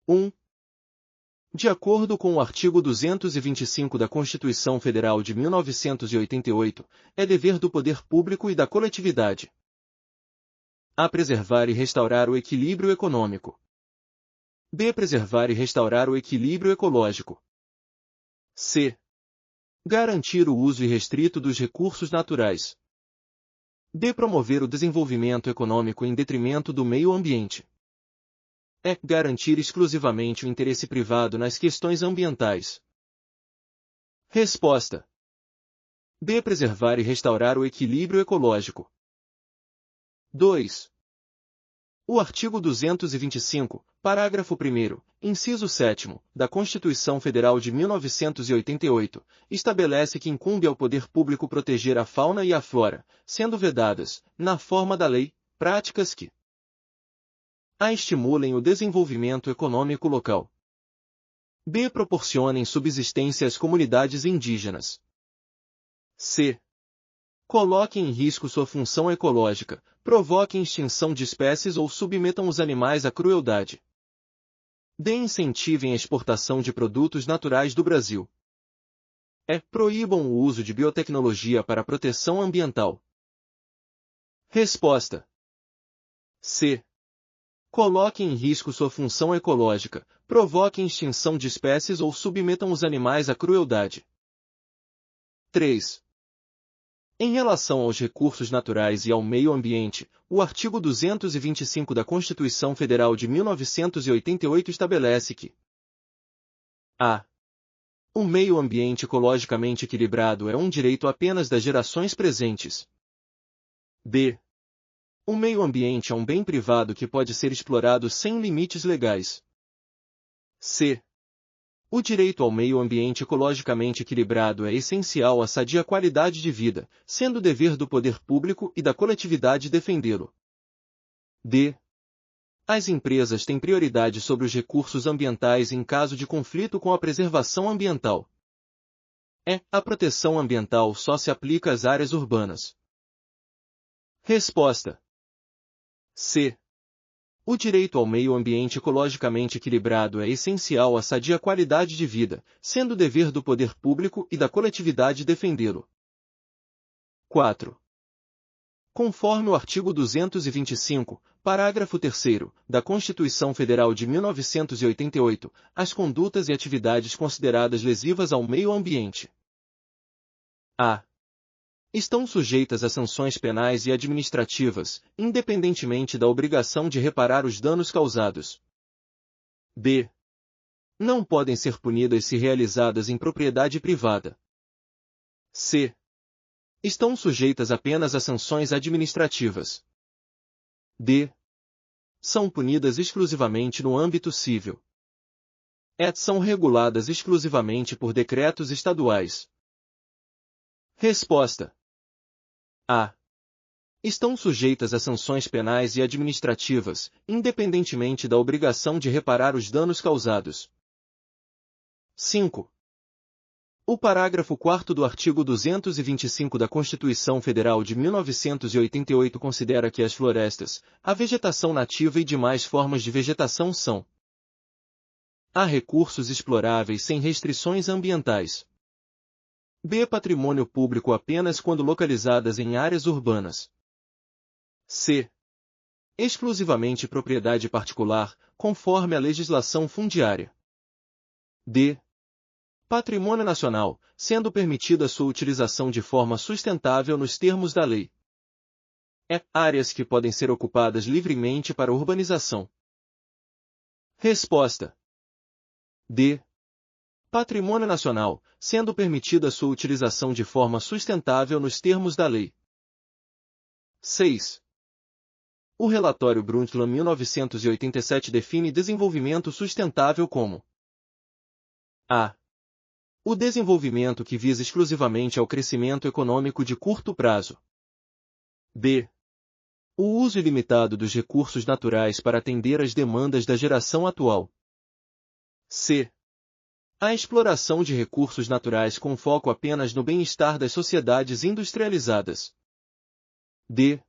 1. De acordo com o artigo 225 da Constituição Federal de 1988, é dever do poder público e da coletividade a. Preservar e restaurar o equilíbrio econômico. B. Preservar e restaurar o equilíbrio ecológico. C. Garantir o uso irrestrito dos recursos naturais. D. Promover o desenvolvimento econômico em detrimento do meio ambiente. E. Garantir exclusivamente o interesse privado nas questões ambientais. Resposta: B. Preservar e restaurar o equilíbrio ecológico. 2. O artigo 225, parágrafo 1º, inciso 7º, da Constituição Federal de 1988, estabelece que incumbe ao poder público proteger a fauna e a flora, sendo vedadas, na forma da lei, práticas que a. Estimulem o desenvolvimento econômico local. B. Proporcionem subsistência às comunidades indígenas. C. Coloquem em risco sua função ecológica, provoquem extinção de espécies ou submetam os animais à crueldade. D. Incentivem a exportação de produtos naturais do Brasil. E. Proíbam o uso de biotecnologia para proteção ambiental. Resposta: C. Coloquem em risco sua função ecológica, provoquem extinção de espécies ou submetam os animais à crueldade. 3. Em relação aos recursos naturais e ao meio ambiente, o artigo 225 da Constituição Federal de 1988 estabelece que a. O meio ambiente ecologicamente equilibrado é um direito apenas das gerações presentes. B. O meio ambiente é um bem privado que pode ser explorado sem limites legais. C. O direito ao meio ambiente ecologicamente equilibrado é essencial à sadia qualidade de vida, sendo dever do poder público e da coletividade defendê-lo. D. As empresas têm prioridade sobre os recursos ambientais em caso de conflito com a preservação ambiental. E. A proteção ambiental só se aplica às áreas urbanas. Resposta: C. O direito ao meio ambiente ecologicamente equilibrado é essencial à sadia qualidade de vida, sendo dever do poder público e da coletividade defendê-lo. 4. Conforme o artigo 225, parágrafo 3º, da Constituição Federal de 1988, as condutas e atividades consideradas lesivas ao meio ambiente a. Estão sujeitas a sanções penais e administrativas, independentemente da obrigação de reparar os danos causados. B. Não podem ser punidas se realizadas em propriedade privada. C. Estão sujeitas apenas a sanções administrativas. D. São punidas exclusivamente no âmbito civil. E. São reguladas exclusivamente por decretos estaduais. Resposta: A. Estão sujeitas a sanções penais e administrativas, independentemente da obrigação de reparar os danos causados. 5. O parágrafo 4º do artigo 225 da Constituição Federal de 1988 considera que as florestas, a vegetação nativa e demais formas de vegetação são a. Recursos exploráveis sem restrições ambientais. B. Patrimônio público apenas quando localizadas em áreas urbanas. C. Exclusivamente propriedade particular, conforme a legislação fundiária. D. Patrimônio nacional, sendo permitida sua utilização de forma sustentável nos termos da lei. E. Áreas que podem ser ocupadas livremente para urbanização. Resposta: D. Patrimônio nacional, sendo permitida sua utilização de forma sustentável nos termos da lei. 6. O relatório Brundtland 1987 define desenvolvimento sustentável como a. O desenvolvimento que visa exclusivamente ao crescimento econômico de curto prazo. B. O uso ilimitado dos recursos naturais para atender às demandas da geração atual. C. A exploração de recursos naturais com foco apenas no bem-estar das sociedades industrializadas. D.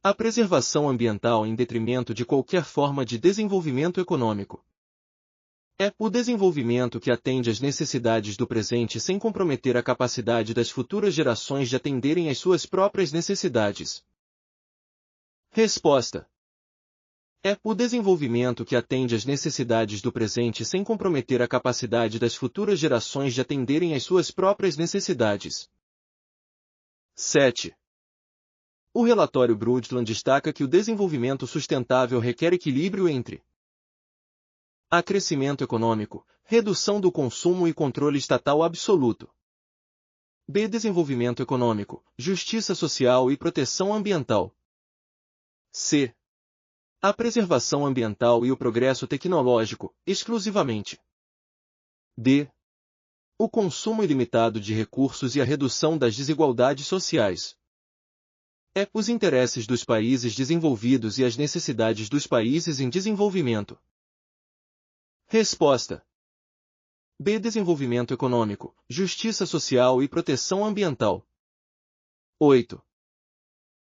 A preservação ambiental em detrimento de qualquer forma de desenvolvimento econômico. É o desenvolvimento que atende às necessidades do presente sem comprometer a capacidade das futuras gerações de atenderem às suas próprias necessidades. Resposta: é o desenvolvimento que atende às necessidades do presente sem comprometer a capacidade das futuras gerações de atenderem às suas próprias necessidades. 7. O relatório Brundtland destaca que o desenvolvimento sustentável requer equilíbrio entre a. Crescimento econômico, redução do consumo e controle estatal absoluto. B. Desenvolvimento econômico, justiça social e proteção ambiental. C. A preservação ambiental e o progresso tecnológico, exclusivamente. D. O consumo ilimitado de recursos e a redução das desigualdades sociais. E. Os interesses dos países desenvolvidos e as necessidades dos países em desenvolvimento. Resposta: B. Desenvolvimento econômico, justiça social e proteção ambiental. 8.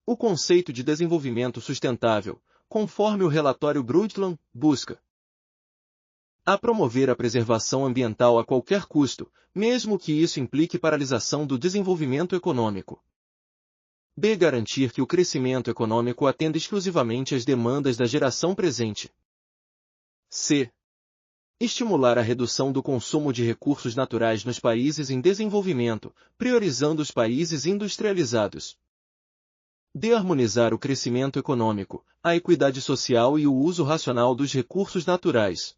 O conceito de desenvolvimento sustentável, conforme o relatório Brundtland, busca a. Promover a preservação ambiental a qualquer custo, mesmo que isso implique paralisação do desenvolvimento econômico. B. Garantir que o crescimento econômico atenda exclusivamente às demandas da geração presente. C. Estimular a redução do consumo de recursos naturais nos países em desenvolvimento, priorizando os países industrializados. D. Harmonizar o crescimento econômico, a equidade social e o uso racional dos recursos naturais.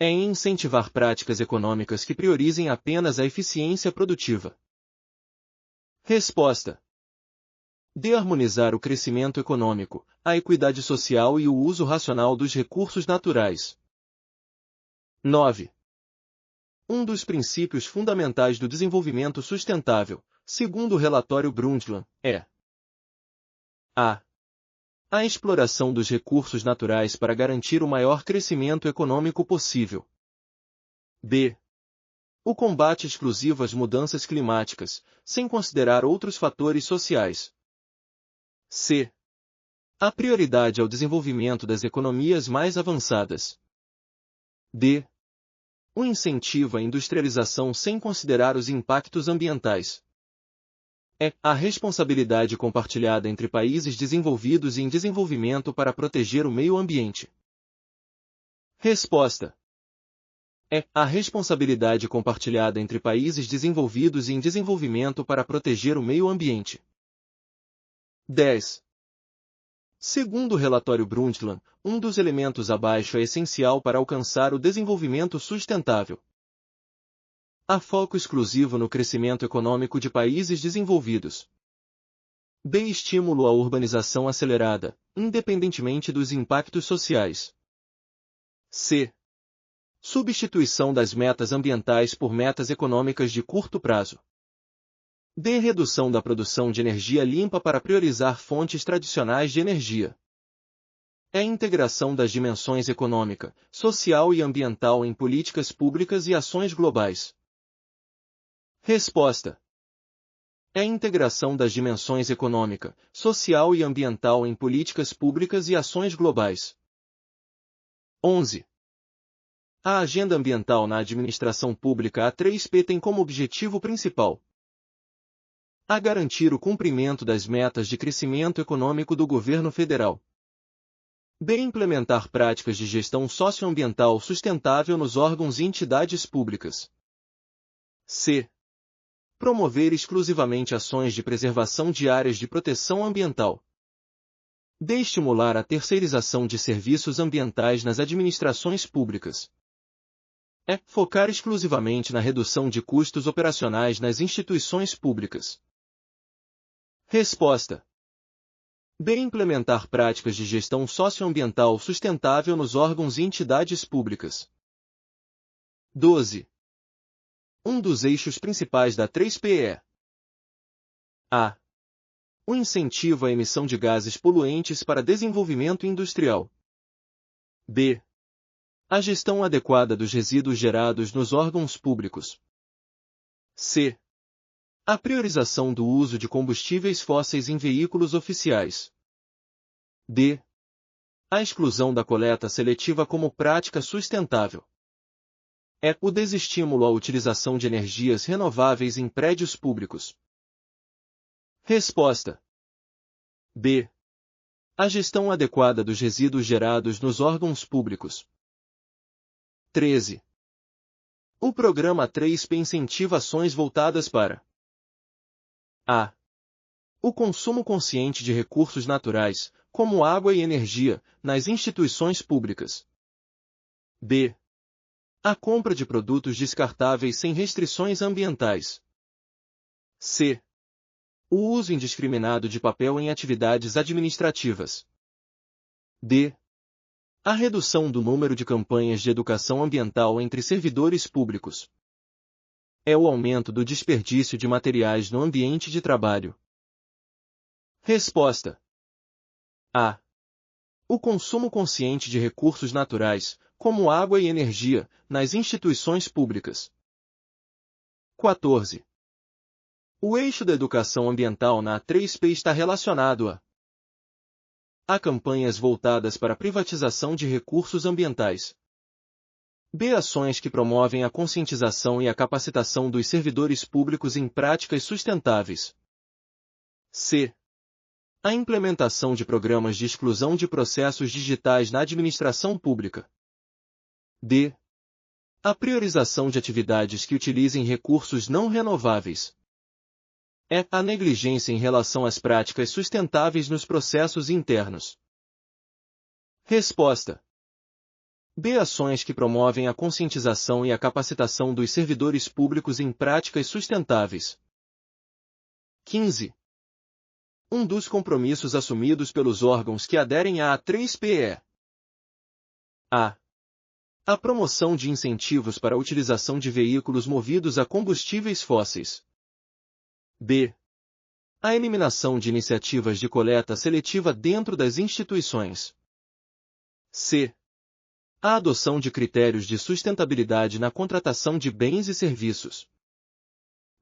E. Incentivar práticas econômicas que priorizem apenas a eficiência produtiva. Resposta: D. Harmonizar o crescimento econômico, a equidade social e o uso racional dos recursos naturais. 9. Um dos princípios fundamentais do desenvolvimento sustentável, segundo o relatório Brundtland, é a. A exploração dos recursos naturais para garantir o maior crescimento econômico possível. B. O combate exclusivo às mudanças climáticas, sem considerar outros fatores sociais. C. A prioridade ao desenvolvimento das economias mais avançadas. D. O incentivo à industrialização sem considerar os impactos ambientais. E. A responsabilidade compartilhada entre países desenvolvidos e em desenvolvimento para proteger o meio ambiente. Resposta: E. A responsabilidade compartilhada entre países desenvolvidos e em desenvolvimento para proteger o meio ambiente. 10. Segundo o relatório Brundtland, um dos elementos abaixo é essencial para alcançar o desenvolvimento sustentável. A. Foco exclusivo no crescimento econômico de países desenvolvidos. B. Estímulo à urbanização acelerada, independentemente dos impactos sociais. C. Substituição das metas ambientais por metas econômicas de curto prazo. D. Redução da produção de energia limpa para priorizar fontes tradicionais de energia. E. Integração das dimensões econômica, social e ambiental em políticas públicas e ações globais. Resposta: E. Integração das dimensões econômica, social e ambiental em políticas públicas e ações globais. 11. A Agenda Ambiental na Administração Pública A3P tem como objetivo principal a. Garantir o cumprimento das metas de crescimento econômico do governo federal. B. Implementar práticas de gestão socioambiental sustentável nos órgãos e entidades públicas. C. Promover exclusivamente ações de preservação de áreas de proteção ambiental. D. Estimular a terceirização de serviços ambientais nas administrações públicas. E. Focar exclusivamente na redução de custos operacionais nas instituições públicas. Resposta: B. Implementar práticas de gestão socioambiental sustentável nos órgãos e entidades públicas. 12. Um dos eixos principais da 3P é a. O incentivo à emissão de gases poluentes para desenvolvimento industrial. B. A gestão adequada dos resíduos gerados nos órgãos públicos. C. A priorização do uso de combustíveis fósseis em veículos oficiais. D. A exclusão da coleta seletiva como prática sustentável. É o desestímulo à utilização de energias renováveis em prédios públicos. Resposta. B. A gestão adequada dos resíduos gerados nos órgãos públicos. 13. O programa 3P incentiva ações voltadas para a. O consumo consciente de recursos naturais, como água e energia, nas instituições públicas. B. A compra de produtos descartáveis sem restrições ambientais. C. O uso indiscriminado de papel em atividades administrativas. D. A redução do número de campanhas de educação ambiental entre servidores públicos. É o aumento do desperdício de materiais no ambiente de trabalho. Resposta. A. O consumo consciente de recursos naturais, como água e energia, nas instituições públicas. 14. O eixo da educação ambiental na A3P está relacionado a campanhas voltadas para a privatização de recursos ambientais. B. Ações que promovem a conscientização e a capacitação dos servidores públicos em práticas sustentáveis. C. A implementação de programas de exclusão de processos digitais na administração pública. D. A priorização de atividades que utilizem recursos não renováveis. É a negligência em relação às práticas sustentáveis nos processos internos. Resposta. B. Ações que promovem a conscientização e a capacitação dos servidores públicos em práticas sustentáveis. 15. Um dos compromissos assumidos pelos órgãos que aderem à A3P é a promoção de incentivos para a utilização de veículos movidos a combustíveis fósseis. B. A eliminação de iniciativas de coleta seletiva dentro das instituições. C. A adoção de critérios de sustentabilidade na contratação de bens e serviços.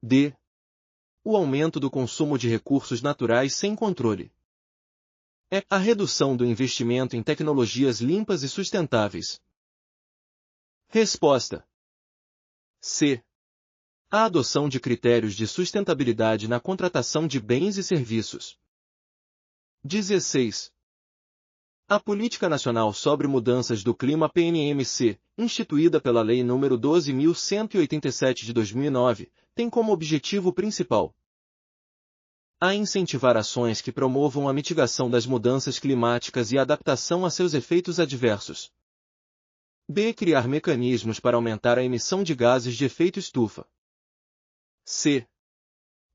D. O aumento do consumo de recursos naturais sem controle. É a redução do investimento em tecnologias limpas e sustentáveis. Resposta. C. A adoção de critérios de sustentabilidade na contratação de bens e serviços. 16. A Política Nacional sobre Mudanças do Clima PNMC, instituída pela Lei nº 12.187 de 2009, tem como objetivo principal a incentivar ações que promovam a mitigação das mudanças climáticas e a adaptação a seus efeitos adversos. B. Criar mecanismos para aumentar a emissão de gases de efeito estufa. C.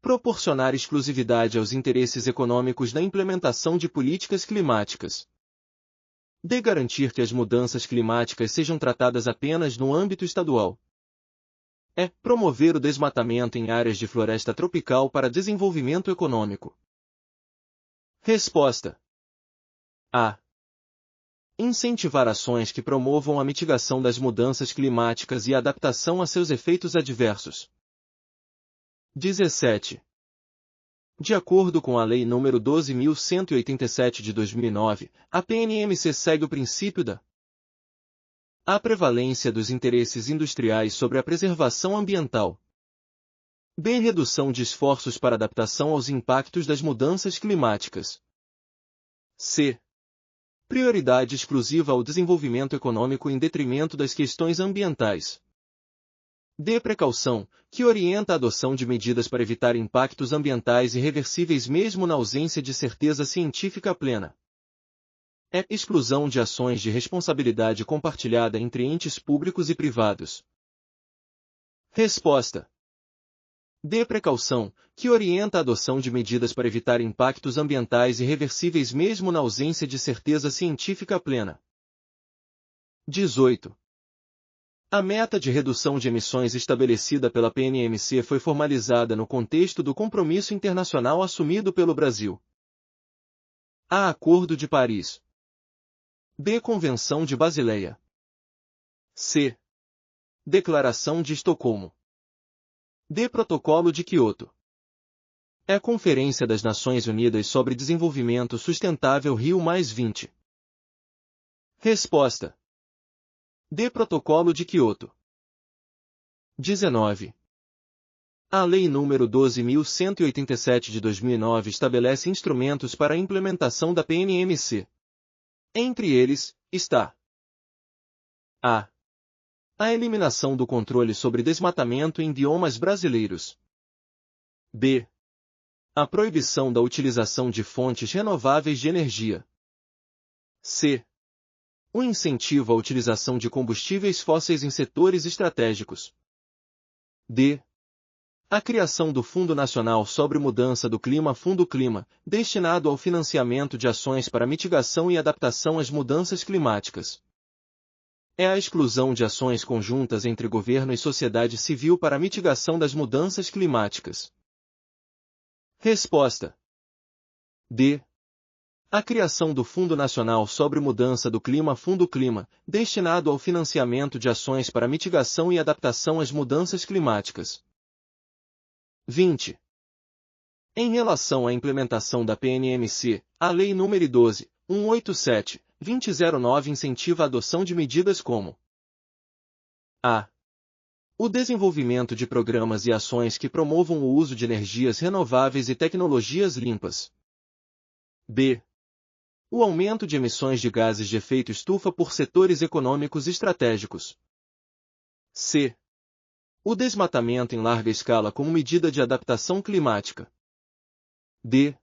Proporcionar exclusividade aos interesses econômicos na implementação de políticas climáticas. D. Garantir que as mudanças climáticas sejam tratadas apenas no âmbito estadual. E. Promover o desmatamento em áreas de floresta tropical para desenvolvimento econômico. Resposta. A. Incentivar ações que promovam a mitigação das mudanças climáticas e a adaptação a seus efeitos adversos. 17. De acordo com a Lei nº 12.187 de 2009, a PNMC segue o princípio da a prevalência dos interesses industriais sobre a preservação ambiental. B. Redução de esforços para adaptação aos impactos das mudanças climáticas. C. Prioridade exclusiva ao desenvolvimento econômico em detrimento das questões ambientais. D. Precaução, que orienta a adoção de medidas para evitar impactos ambientais irreversíveis mesmo na ausência de certeza científica plena. E. Exclusão de ações de responsabilidade compartilhada entre entes públicos e privados. Resposta. D. Precaução, que orienta a adoção de medidas para evitar impactos ambientais irreversíveis mesmo na ausência de certeza científica plena. 18. A meta de redução de emissões estabelecida pela PNMC foi formalizada no contexto do compromisso internacional assumido pelo Brasil. A. Acordo de Paris. B. Convenção de Basileia. C. Declaração de Estocolmo. D. Protocolo de Quioto. É Conferência das Nações Unidas sobre Desenvolvimento Sustentável Rio+20. Resposta. D. Protocolo de Quioto. 19. A Lei nº 12.187 de 2009 estabelece instrumentos para a implementação da PNMC. Entre eles, está a eliminação do controle sobre desmatamento em biomas brasileiros. b. A proibição da utilização de fontes renováveis de energia. c. O incentivo à utilização de combustíveis fósseis em setores estratégicos. d. A criação do Fundo Nacional sobre Mudança do Clima Fundo Clima, destinado ao financiamento de ações para mitigação e adaptação às mudanças climáticas. É a exclusão de ações conjuntas entre governo e sociedade civil para a mitigação das mudanças climáticas. Resposta. D. A criação do Fundo Nacional sobre Mudança do Clima Fundo Clima, destinado ao financiamento de ações para mitigação e adaptação às mudanças climáticas. 20. Em relação à implementação da PNMC, a Lei nº 12.187/2009 incentiva a adoção de medidas como a. O desenvolvimento de programas e ações que promovam o uso de energias renováveis e tecnologias limpas. b. O aumento de emissões de gases de efeito estufa por setores econômicos estratégicos. c. O desmatamento em larga escala como medida de adaptação climática. d.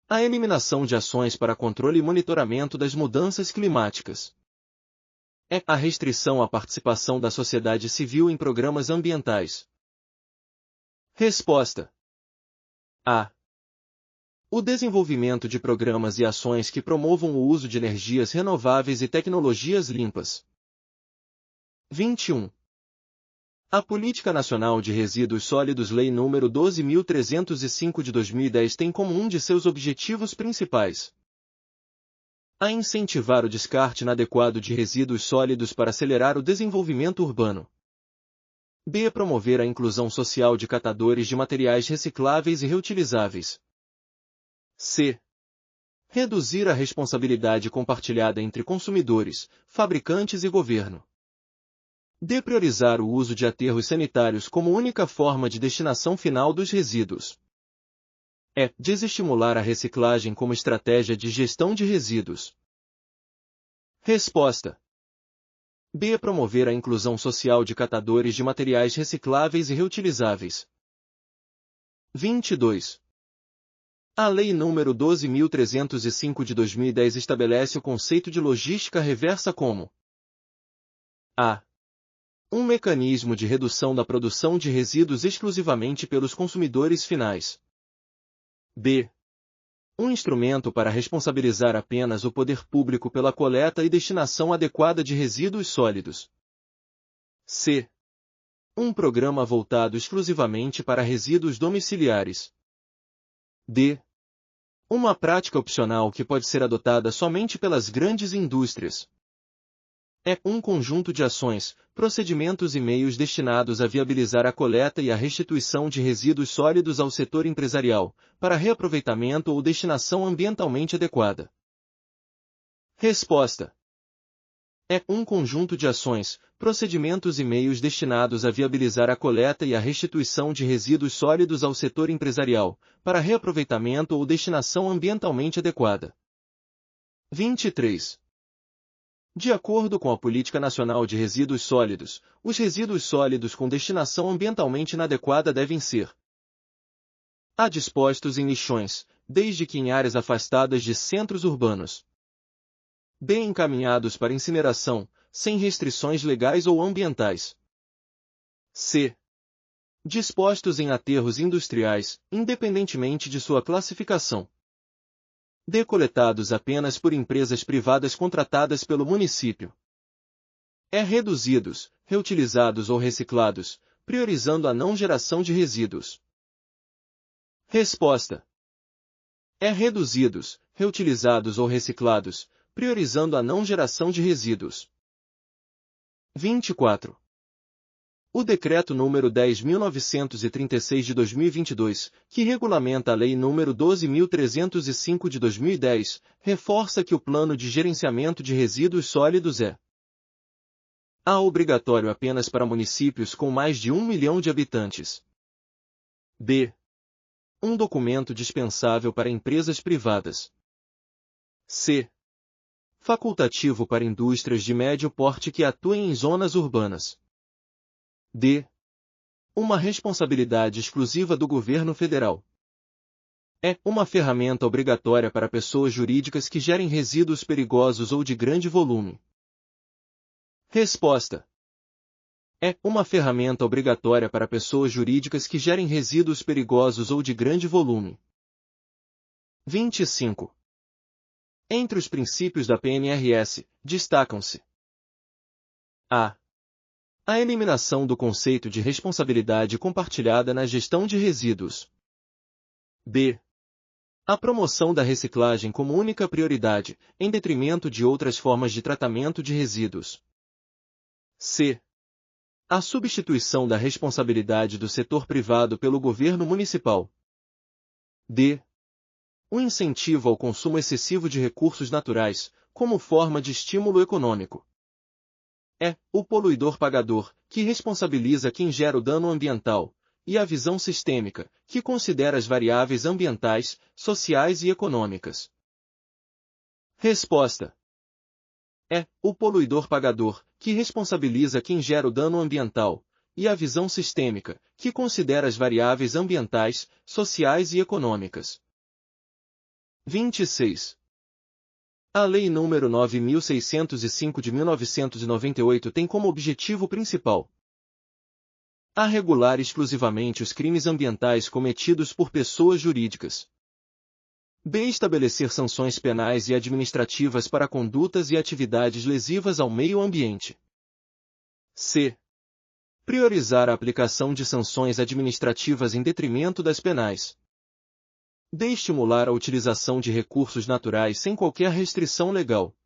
A eliminação de ações para controle e monitoramento das mudanças climáticas. E. A restrição à participação da sociedade civil em programas ambientais. Resposta. A. O desenvolvimento de programas e ações que promovam o uso de energias renováveis e tecnologias limpas. 21. A Política Nacional de Resíduos Sólidos Lei nº 12.305 de 2010 tem como um de seus objetivos principais a incentivar o descarte inadequado de resíduos sólidos para acelerar o desenvolvimento urbano. b. Promover a inclusão social de catadores de materiais recicláveis e reutilizáveis. c. Reduzir a responsabilidade compartilhada entre consumidores, fabricantes e governo. d. Priorizar o uso de aterros sanitários como única forma de destinação final dos resíduos. e. Desestimular a reciclagem como estratégia de gestão de resíduos. Resposta. b. Promover a inclusão social de catadores de materiais recicláveis e reutilizáveis. 22. A Lei nº 12.305 de 2010 estabelece o conceito de logística reversa como a. Um mecanismo de redução da produção de resíduos exclusivamente pelos consumidores finais. b. Um instrumento para responsabilizar apenas o poder público pela coleta e destinação adequada de resíduos sólidos. c. Um programa voltado exclusivamente para resíduos domiciliares. d. Uma prática opcional que pode ser adotada somente pelas grandes indústrias. É um conjunto de ações, procedimentos e meios destinados a viabilizar a coleta e a restituição de resíduos sólidos ao setor empresarial, para reaproveitamento ou destinação ambientalmente adequada. Resposta. É um conjunto de ações, procedimentos e meios destinados a viabilizar a coleta e a restituição de resíduos sólidos ao setor empresarial, para reaproveitamento ou destinação ambientalmente adequada. 23. De acordo com a Política Nacional de Resíduos Sólidos, os resíduos sólidos com destinação ambientalmente inadequada devem ser a. Dispostos em lixões, desde que em áreas afastadas de centros urbanos. b. Encaminhados para incineração, sem restrições legais ou ambientais. c. Dispostos em aterros industriais, independentemente de sua classificação. d. Coletados apenas por empresas privadas contratadas pelo município. e. Reduzidos, reutilizados ou reciclados, priorizando a não geração de resíduos. Resposta. e. Reduzidos, reutilizados ou reciclados, priorizando a não geração de resíduos. 24. O Decreto nº 10.936 de 2022, que regulamenta a Lei nº 12.305 de 2010, reforça que o Plano de Gerenciamento de Resíduos Sólidos é A. Obrigatório apenas para municípios com mais de 1 milhão de habitantes. B. Um documento dispensável para empresas privadas. C. Facultativo para indústrias de médio porte que atuem em zonas urbanas. D. Uma responsabilidade exclusiva do governo federal. É uma ferramenta obrigatória para pessoas jurídicas que gerem resíduos perigosos ou de grande volume. Resposta: é uma ferramenta obrigatória para pessoas jurídicas que gerem resíduos perigosos ou de grande volume. 25. Entre os princípios da PNRS, destacam-se: a. A eliminação do conceito de responsabilidade compartilhada na gestão de resíduos. b. A promoção da reciclagem como única prioridade, em detrimento de outras formas de tratamento de resíduos. c. A substituição da responsabilidade do setor privado pelo governo municipal. d. O incentivo ao consumo excessivo de recursos naturais, como forma de estímulo econômico. É o poluidor-pagador, que responsabiliza quem gera o dano ambiental, e a visão sistêmica, que considera as variáveis ambientais, sociais e econômicas. Resposta: é o poluidor-pagador, que responsabiliza quem gera o dano ambiental, e a visão sistêmica, que considera as variáveis ambientais, sociais e econômicas. 26. A Lei nº 9.605 de 1998 tem como objetivo principal a regular exclusivamente os crimes ambientais cometidos por pessoas jurídicas. b. Estabelecer sanções penais e administrativas para condutas e atividades lesivas ao meio ambiente. c. Priorizar a aplicação de sanções administrativas em detrimento das penais. d. Estimular a utilização de recursos naturais sem qualquer restrição legal.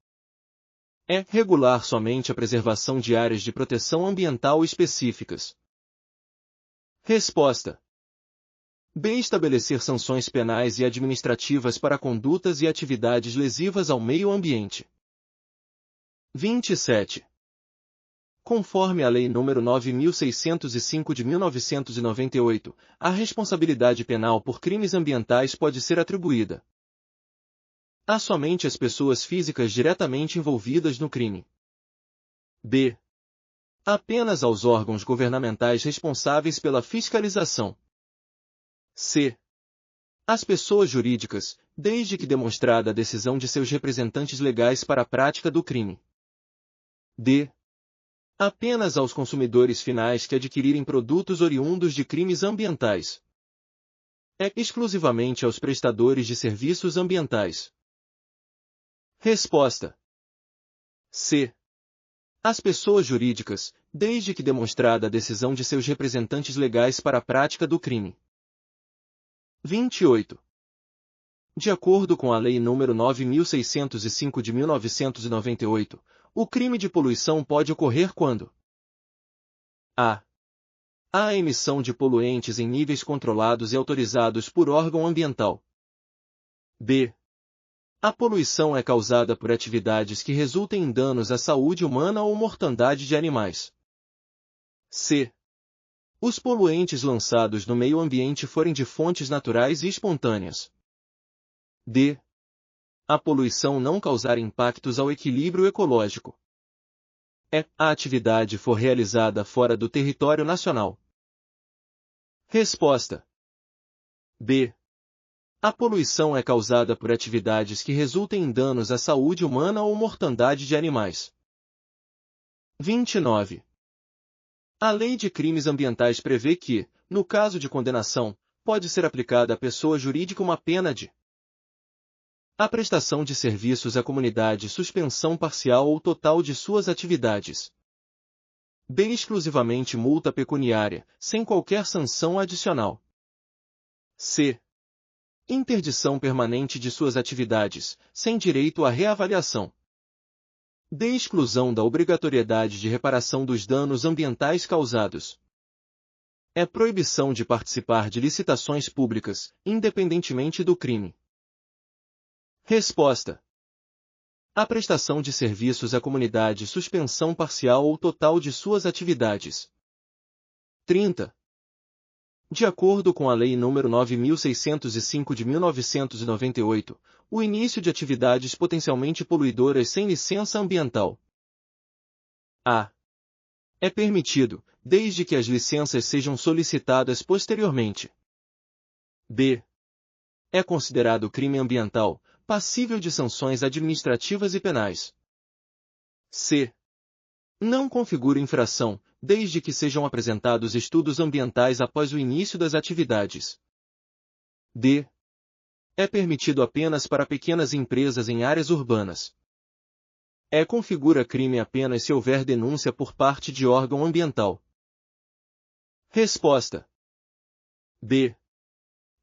e. Regular somente a preservação de áreas de proteção ambiental específicas. Resposta: b. Estabelecer sanções penais e administrativas para condutas e atividades lesivas ao meio ambiente. 27. Conforme a Lei nº 9.605 de 1998, a responsabilidade penal por crimes ambientais pode ser atribuída a somente as pessoas físicas diretamente envolvidas no crime. b. Apenas aos órgãos governamentais responsáveis pela fiscalização. c. Às pessoas jurídicas, desde que demonstrada a decisão de seus representantes legais para a prática do crime. d. Apenas aos consumidores finais que adquirirem produtos oriundos de crimes ambientais. e. Exclusivamente aos prestadores de serviços ambientais. Resposta: c. Às pessoas jurídicas, desde que demonstrada a decisão de seus representantes legais para a prática do crime. 28. De acordo com a Lei nº 9.605 de 1998, o crime de poluição pode ocorrer quando a. Há a emissão de poluentes em níveis controlados e autorizados por órgão ambiental. b. A poluição é causada por atividades que resultem em danos à saúde humana ou mortandade de animais. c. Os poluentes lançados no meio ambiente forem de fontes naturais e espontâneas. d. A poluição não causar impactos ao equilíbrio ecológico. e. A atividade for realizada fora do território nacional. Resposta: b. A poluição é causada por atividades que resultem em danos à saúde humana ou mortandade de animais. 29. A Lei de Crimes Ambientais prevê que, no caso de condenação, pode ser aplicada à pessoa jurídica uma pena de a prestação de serviços à comunidade, suspensão parcial ou total de suas atividades. b. Exclusivamente multa pecuniária, sem qualquer sanção adicional. c. Interdição permanente de suas atividades, sem direito à reavaliação. d. Exclusão da obrigatoriedade de reparação dos danos ambientais causados. e. Proibição de participar de licitações públicas, independentemente do crime. Resposta: A prestação de serviços à comunidade, suspensão parcial ou total de suas atividades. 30. De acordo com a Lei nº 9.605 de 1998, o início de atividades potencialmente poluidoras sem licença ambiental. A. É permitido, desde que as licenças sejam solicitadas posteriormente. B. É considerado crime ambiental, passível de sanções administrativas e penais. C. Não configura infração, desde que sejam apresentados estudos ambientais após o início das atividades. D. É permitido apenas para pequenas empresas em áreas urbanas. E. Configura crime apenas se houver denúncia por parte de órgão ambiental. Resposta. B.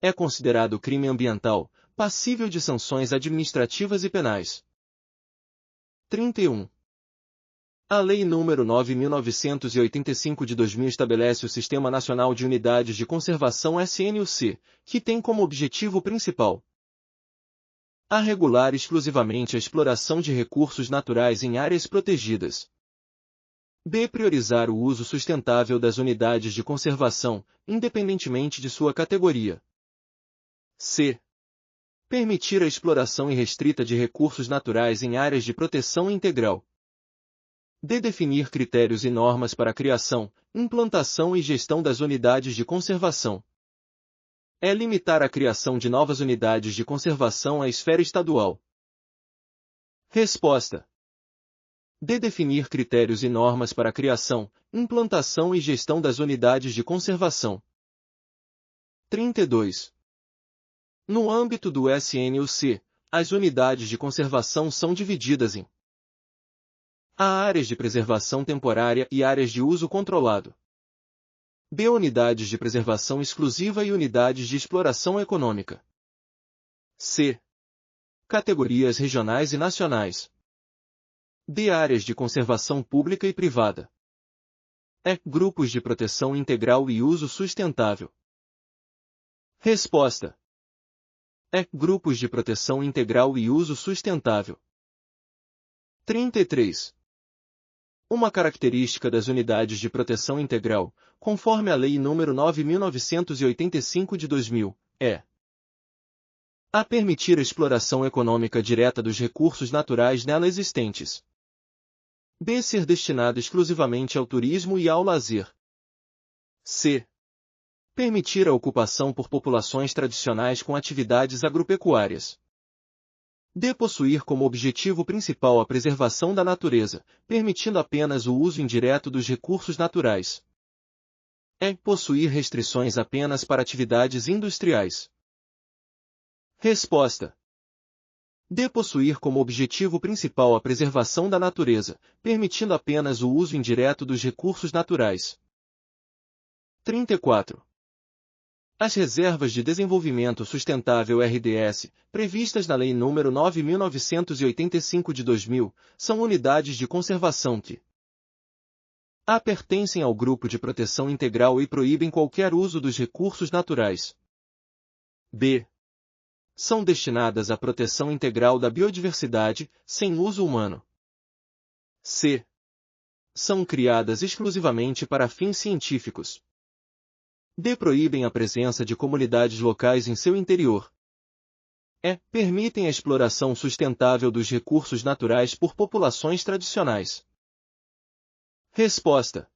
É considerado crime ambiental, passível de sanções administrativas e penais. 31. A Lei nº 9.985 de 2000 estabelece o Sistema Nacional de Unidades de Conservação SNUC, que tem como objetivo principal a regular exclusivamente a exploração de recursos naturais em áreas protegidas. B. Priorizar o uso sustentável das unidades de conservação, independentemente de sua categoria. C. Permitir a exploração irrestrita de recursos naturais em áreas de proteção integral. D. Definir critérios e normas para a criação, implantação e gestão das unidades de conservação. E. Limitar a criação de novas unidades de conservação à esfera estadual. Resposta. D. Definir critérios e normas para a criação, implantação e gestão das unidades de conservação. 32. No âmbito do SNUC, as unidades de conservação são divididas em A. Áreas de preservação temporária e áreas de uso controlado. B. Unidades de preservação exclusiva e unidades de exploração econômica. C. Categorias regionais e nacionais. D. Áreas de conservação pública e privada. E. Grupos de proteção integral e uso sustentável. Resposta. E. Grupos de proteção integral e uso sustentável. 33. Uma característica das unidades de proteção integral, conforme a Lei nº 9.985 de 2000, é a permitir a exploração econômica direta dos recursos naturais nela existentes. B. Ser destinada exclusivamente ao turismo e ao lazer. C. Permitir a ocupação por populações tradicionais com atividades agropecuárias. D. Possuir como objetivo principal a preservação da natureza, permitindo apenas o uso indireto dos recursos naturais. E. Possuir restrições apenas para atividades industriais. Resposta. D. Possuir como objetivo principal a preservação da natureza, permitindo apenas o uso indireto dos recursos naturais. 34. As Reservas de Desenvolvimento Sustentável RDS, previstas na Lei nº 9.985 de 2000, são unidades de conservação que a. Pertencem ao Grupo de Proteção Integral e proíbem qualquer uso dos recursos naturais. B. São destinadas à proteção integral da biodiversidade, sem uso humano. C. São criadas exclusivamente para fins científicos. D. Proíbem a presença de comunidades locais em seu interior. E. Permitem a exploração sustentável dos recursos naturais por populações tradicionais. Resposta.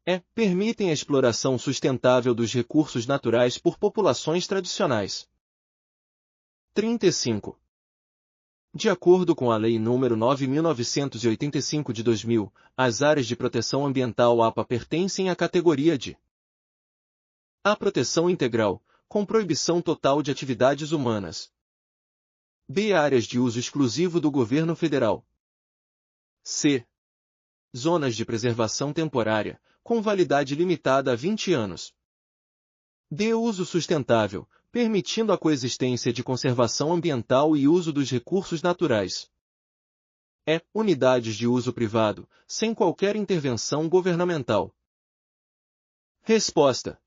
E. Permitem a exploração sustentável dos recursos naturais por populações tradicionais. 35. De acordo com a Lei nº 9.985 de 2000, as áreas de proteção ambiental APA pertencem à categoria de A. Proteção integral, com proibição total de atividades humanas. B. Áreas de uso exclusivo do governo federal. C. Zonas de preservação temporária, com validade limitada a 20 anos. D. Uso sustentável, permitindo a coexistência de conservação ambiental e uso dos recursos naturais. E. Unidades de uso privado, sem qualquer intervenção governamental. Resposta.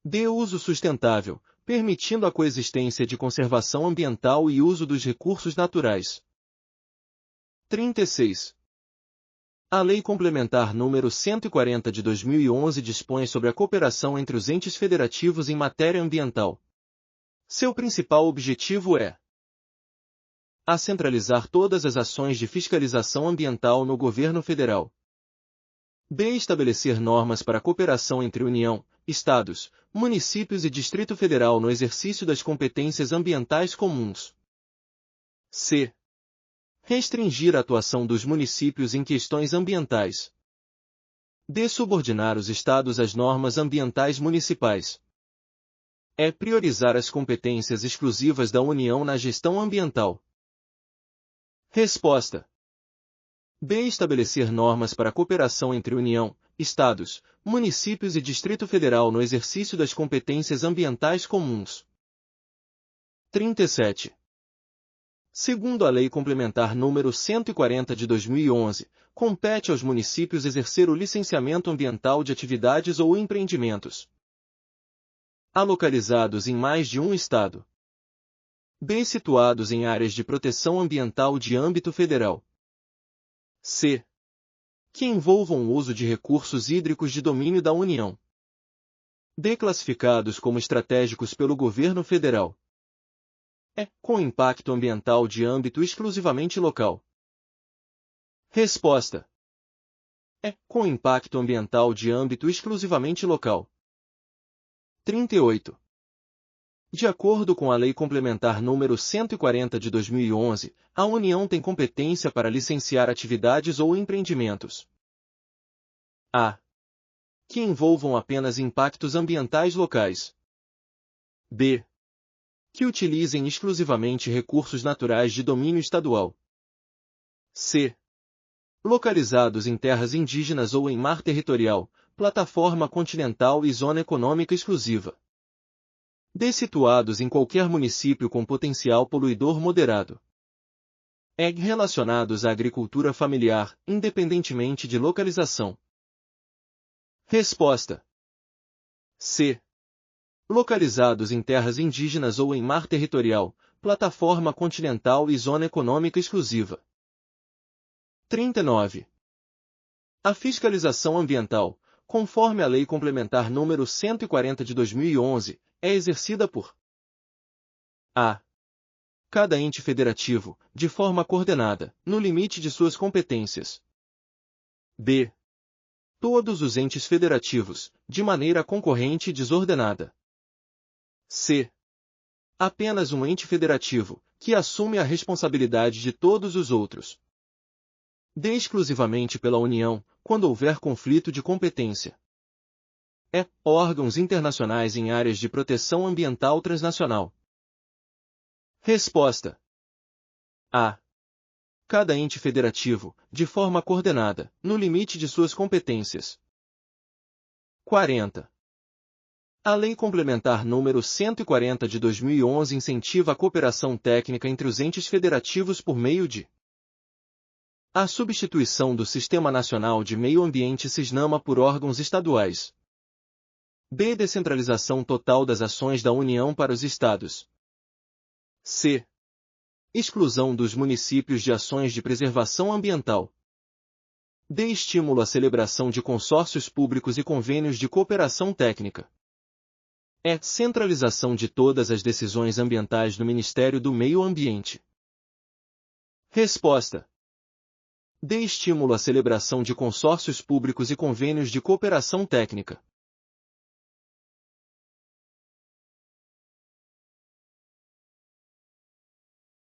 D. Uso sustentável, permitindo a coexistência de conservação ambiental e uso dos recursos naturais. 36. A Lei Complementar número 140 de 2011 dispõe sobre a cooperação entre os entes federativos em matéria ambiental. Seu principal objetivo é a centralizar todas as ações de fiscalização ambiental no governo federal. B. Estabelecer normas para a cooperação entre União, Estados, municípios e Distrito Federal no exercício das competências ambientais comuns. C. Restringir a atuação dos municípios em questões ambientais. D. Subordinar os Estados às normas ambientais municipais. E. Priorizar as competências exclusivas da União na gestão ambiental. Resposta. B. Estabelecer normas para a cooperação entre União, Estados, municípios e Distrito Federal no exercício das competências ambientais comuns. 37. Segundo a Lei Complementar número 140 de 2011, compete aos municípios exercer o licenciamento ambiental de atividades ou empreendimentos A. Localizados em mais de um estado. B. Situados em áreas de proteção ambiental de âmbito federal. C. Que envolvam o uso de recursos hídricos de domínio da União. D. Classificados como estratégicos pelo governo federal. E. Com impacto ambiental de âmbito exclusivamente local. Resposta. E. Com impacto ambiental de âmbito exclusivamente local. 38. De acordo com a Lei Complementar número 140 de 2011, a União tem competência para licenciar atividades ou empreendimentos a. Que envolvam apenas impactos ambientais locais. B. Que utilizem exclusivamente recursos naturais de domínio estadual. C. Localizados em terras indígenas ou em mar territorial, plataforma continental e zona econômica exclusiva. D. Situados em qualquer município com potencial poluidor moderado. E. Relacionados à agricultura familiar, independentemente de localização. Resposta. C. Localizados em terras indígenas ou em mar territorial, plataforma continental e zona econômica exclusiva. 39. A fiscalização ambiental, conforme a Lei Complementar número 140 de 2011, é exercida por a. Cada ente federativo, de forma coordenada, no limite de suas competências. B. Todos os entes federativos, de maneira concorrente e desordenada. C. Apenas um ente federativo, que assume a responsabilidade de todos os outros. D. Exclusivamente pela União, quando houver conflito de competência. E. Órgãos internacionais em áreas de proteção ambiental transnacional. Resposta. A. Cada ente federativo, de forma coordenada, no limite de suas competências. 40. A Lei Complementar número 140 de 2011 incentiva a cooperação técnica entre os entes federativos por meio de a substituição do Sistema Nacional de Meio Ambiente SISNAMA por órgãos estaduais. B. Descentralização total das ações da União para os estados. C. Exclusão dos municípios de ações de preservação ambiental. D. Estímulo à celebração de consórcios públicos e convênios de cooperação técnica. E. Centralização de todas as decisões ambientais no Ministério do Meio Ambiente. Resposta. D. Estímulo à celebração de consórcios públicos e convênios de cooperação técnica.